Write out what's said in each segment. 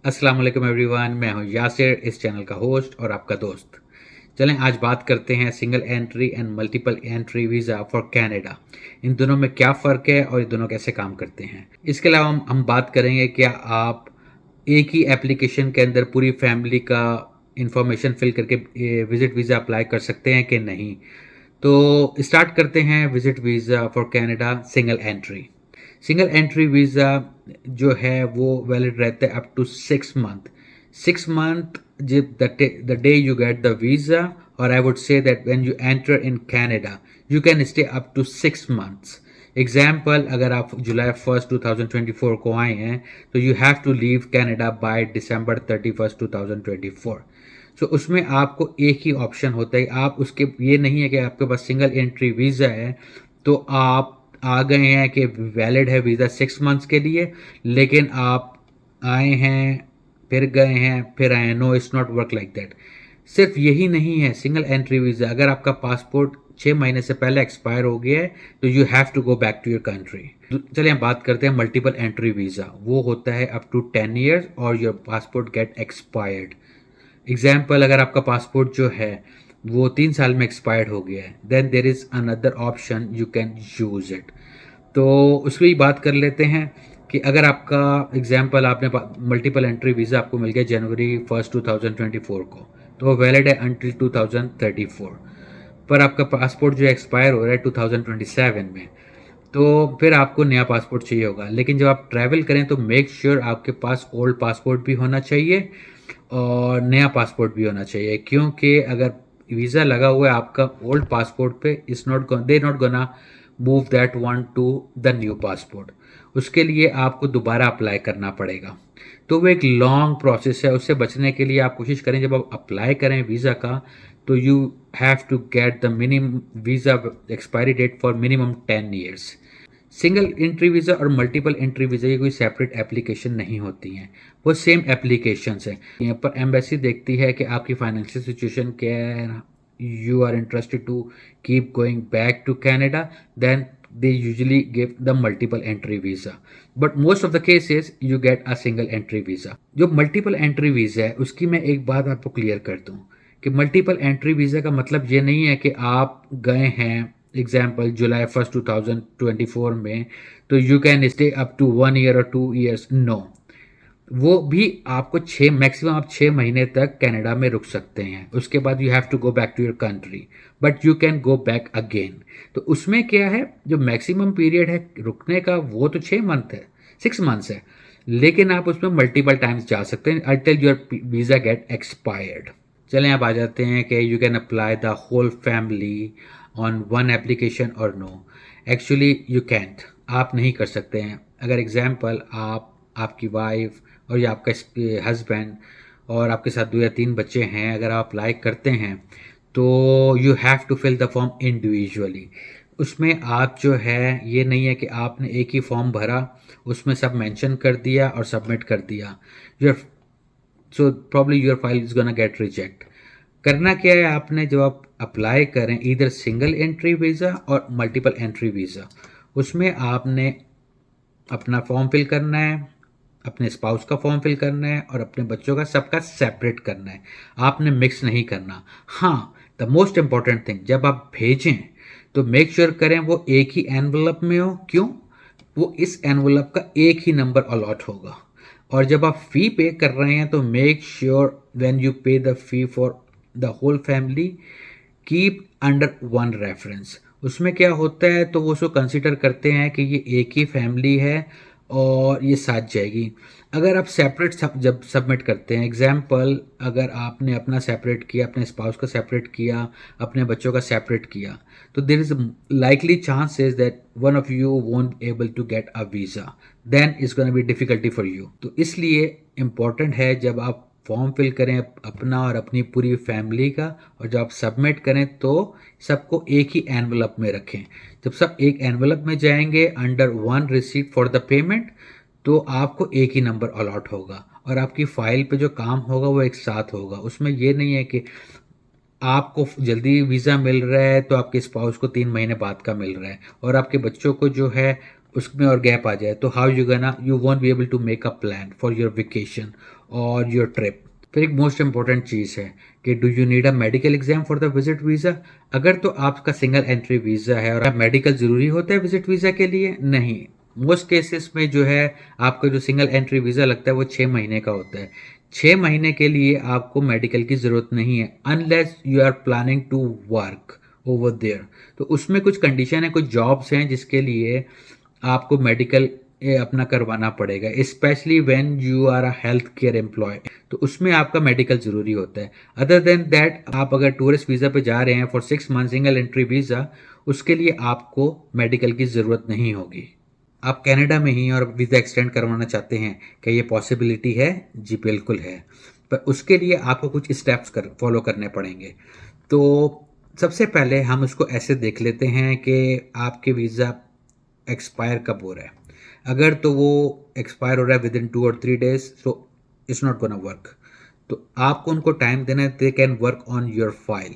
अस्सलाम वालेकुम एवरीवन, मैं हूं यासिर, इस चैनल का होस्ट और आपका दोस्त। चलें आज बात करते हैं single entry and multiple entry visa for Canada. इन दोनों में क्या फ़र्क है और ये दोनों कैसे काम करते हैं। इसके अलावा हम बात करेंगे क्या आप एक ही एप्लीकेशन के अंदर पूरी फैमिली का इंफॉर्मेशन फिल करके विज़िट वीज़ा अप्लाई कर सकते हैं कि नहीं। तो स्टार्ट करते हैं visit visa for Canada single entry. Single entry visa जो है वो वैलिड रहता है अप टू 6 मंथ। 6 मंथ जब the day you get the visa, और I would say that when you enter in Canada you can stay up to 6 months. Example, अगर आप जुलाई 1 2024 को आए हैं तो you have to leave Canada by December 31 2024। So उसमें आपको एक ही ऑप्शन होता है। आप उसके ये नहीं है कि आपके पास सिंगल एंट्री वीज़ा है तो आप आ गए हैं कि वैलिड है वीज़ा 6 मंथ्स के लिए, लेकिन आप आए हैं फिर गए हैं फिर आए हैं। No, it's not work like that. सिर्फ यही नहीं है सिंगल एंट्री वीज़ा, अगर आपका पासपोर्ट 6 महीने से पहले एक्सपायर हो गया है तो you have to go back to your country. चलिए हम बात करते हैं मल्टीपल एंट्री वीज़ा। वो होता है अप टू 10 years और your passport get expired. Example, अगर आपका पासपोर्ट जो है वो 3 साल में एक्सपायर्ड हो गया है, then there is another option you can use it. तो उसकी बात कर लेते हैं कि अगर आपका एग्जाम्पल आपने मल्टीपल एंट्री वीज़ा आपको मिल गया January 1 2024 को, तो वो वैलिड है अनटिल 2034। पर आपका पासपोर्ट जो एक्सपायर हो रहा है 2027 में, तो फिर आपको नया पासपोर्ट चाहिए होगा। लेकिन जब आप ट्रैवल करें तो मेक श्योर आपके पास ओल्ड पासपोर्ट भी होना चाहिए और नया पासपोर्ट भी होना चाहिए, क्योंकि अगर वीज़ा लगा हुआ है आपका ओल्ड पासपोर्ट पे, it's not they not gonna move that one two the new passport. उसके लिए आपको दोबारा अप्लाई करना पड़ेगा। तो वो एक लॉन्ग प्रोसेस है। उससे बचने के लिए आप कोशिश करें जब आप अप्लाई करें वीज़ा का तो you have to get the minimum visa expiry date for minimum 10 years। Single entry visa और मल्टीपल एंट्री वीज़ा की कोई सेपरेट एप्लीकेशन नहीं होती हैं, वो सेम एप्लीकेशंस हैं। यहाँ पर एम्बेसी देखती है कि आपकी फाइनेंशियल सिचुएशन क्या है, you are interested to keep going back to Canada, then they usually give the multiple entry visa, but most of the cases you get a single entry visa। जो multiple entry visa है उसकी मैं एक बात आपको clear कर दूं कि multiple entry visa का मतलब ये नहीं है कि आप गए हैं एग्जाम्पल July 1 2024 में तो you can stay up to 1 year और 2 years। नो, वो भी आपको मैक्सिमम आप 6 महीने तक कनाडा में रुक सकते हैं। उसके बाद you have to go back to your country, but you can go back again. तो उसमें क्या है, जो मैक्सिमम पीरियड है रुकने का वो तो 6 मंथ है, 6 मंथ्स है, लेकिन आप उसमें मल्टीपल टाइम्स जा सकते हैं until your visa get expired. चलें अब आ जाते हैं कि you can apply the whole family on one application और नो। एक्चुअली यू कैंट, आप नहीं कर सकते हैं। अगर एग्जाम्पल आप, आपकी वाइफ और या आपका हस्बैंड और आपके साथ 2 या 3 बच्चे हैं, अगर आप अप्लाई करते हैं तो you have to fill the form individually. उसमें आप जो है ये नहीं है कि आपने एक ही फॉर्म भरा, उसमें सब मेंशन कर दिया और सबमिट कर दिया, your so probably your file is gonna get reject. करना क्या है आपने, जब आप अप्लाई करें इधर सिंगल एंट्री वीज़ा और मल्टीपल एंट्री वीज़ा, उसमें आपने अपना फॉर्म फिल करना है, अपने स्पाउस का फॉर्म फिल करना है और अपने बच्चों का सबका सेपरेट करना है। आपने मिक्स नहीं करना। हाँ, द मोस्ट इम्पॉर्टेंट थिंग, जब आप भेजें तो मेक श्योर करें वो एक ही एनवलप में हो। क्यों? वो इस एनवलप का एक ही नंबर अलॉट होगा। और जब आप फ़ी पे कर रहे हैं तो make sure when you pay the fee for the whole family keep under one reference. उसमें क्या होता है, तो वो उसको कंसिडर करते हैं कि ये एक ही फैमिली है और ये साथ जाएगी। अगर आप सेपरेट जब सबमिट करते हैं, एग्जाम्पल अगर आपने अपना सेपरेट किया, अपने स्पाउस का सेपरेट किया, अपने बच्चों का सेपरेट किया, तो there is likely chances that one of you won't able to get a visa, then is gonna be difficulty for you. तो इसलिए इम्पॉर्टेंट है जब आप फॉर्म फिल करें अपना और अपनी पूरी फैमिली का, और जब आप सबमिट करें तो सबको एक ही एनवलप में रखें। जब सब एक एनवलप में जाएंगे under one receipt for the payment, तो आपको एक ही नंबर अलॉट होगा और आपकी फ़ाइल पे जो काम होगा वो एक साथ होगा। उसमें ये नहीं है कि आपको जल्दी वीज़ा मिल रहा है तो आपके स्पाउस को 3 महीने बाद का मिल रहा है और आपके बच्चों को जो है उसमें और गैप आ जाए, तो how you gonna, you won't be able to make a plan for your vacation और योर ट्रिप। फिर एक मोस्ट इंपॉर्टेंट चीज़ है कि do you need a medical exam for the visit visa. अगर तो आपका सिंगल एंट्री वीज़ा है और मेडिकल ज़रूरी होता है विजिट वीज़ा के लिए, नहीं। मोस्ट केसेस में जो है आपका जो सिंगल एंट्री वीज़ा लगता है वो 6 महीने का होता है। 6 महीने के लिए आपको मेडिकल की ज़रूरत नहीं है unless you are planning to work over there. तो उसमें कुछ कंडीशन है, कुछ जॉब्स हैं जिसके लिए आपको मेडिकल अपना करवाना पड़ेगा, specially when you are a health care employee, तो उसमें आपका मेडिकल ज़रूरी होता है। अदर देन दैट आप अगर टूरिस्ट वीज़ा पे जा रहे हैं for 6 month single entry visa, उसके लिए आपको मेडिकल की ज़रूरत नहीं होगी। आप कनाडा में ही और वीज़ा एक्सटेंड करवाना चाहते हैं, क्या ये पॉसिबिलिटी है? जी बिल्कुल है, पर उसके लिए आपको कुछ स्टेप्स फॉलो करने पड़ेंगे। तो सबसे पहले हम उसको ऐसे देख लेते हैं कि आपके वीज़ा एक्सपायर कब हो रहा है। अगर तो वो एक्सपायर हो रहा है विद इन 2 और 3 डेज, तो इट्स नॉट गोना वर्क। तो आपको उनको टाइम देना है, they can work on your file.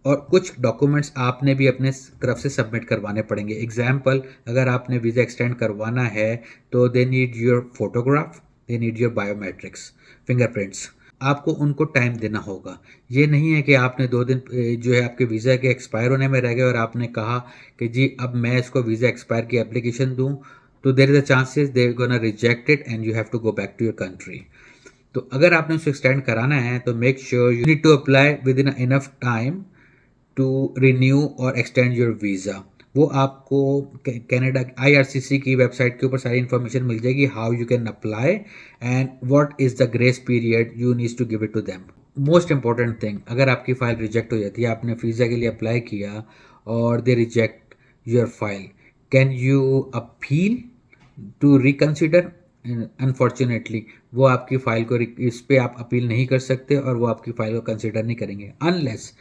और कुछ डॉक्यूमेंट्स आपने भी अपने तरफ से सबमिट करवाने पड़ेंगे। एग्जाम्पल, अगर आपने वीज़ा एक्सटेंड करवाना है तो they need your photograph, they need your biometrics, fingerprints. आपको उनको टाइम देना होगा। ये नहीं है कि आपने 2 दिन जो है आपके वीज़ा के एक्सपायर होने में रह गए और आपने कहा कि जी अब मैं इसको वीज़ा एक्सपायर की एप्लीकेशन दूं, तो there is a chances they gonna reject it and you have to go back to your country. तो अगर आपने उसको एक्सटेंड कराना है तो make sure you need to apply within enough time to renew और एक्सटेंड योर वीज़ा। वो आपको कनाडा IRCC की वेबसाइट के ऊपर सारी इन्फॉर्मेशन मिल जाएगी, how you can apply and what is the grace period you need to give it to them. Most important thing, अगर आपकी फ़ाइल रिजेक्ट हो जाती है, आपने वीज़ा के लिए अप्लाई किया और they reject your file, can you appeal to reconsider? Unfortunately वो आपकी फ़ाइल को इस पे आप अपील नहीं कर सकते और वो आपकी फ़ाइल को कंसिडर नहीं करेंगे unless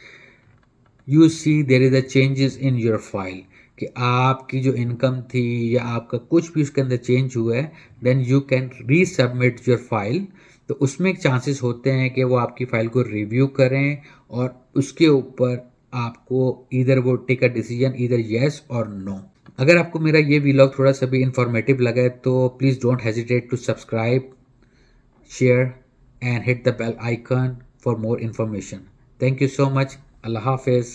you see there is a changes in your file, कि आपकी जो इनकम थी या आपका कुछ भी उसके अंदर चेंज हुआ है, then you can resubmit your file. तो उसमें चांसेस होते हैं कि वो आपकी फ़ाइल को रिव्यू करें और उसके ऊपर आपको इधर वो टेक अ डिसीजन, इधर येस और नो। अगर आपको मेरा ये वीलॉग थोड़ा सा भी इंफॉर्मेटिव लगा है तो please don't hesitate to subscribe, share and hit the bell icon for more information. Thank you so much. अल्लाह हाफिज़।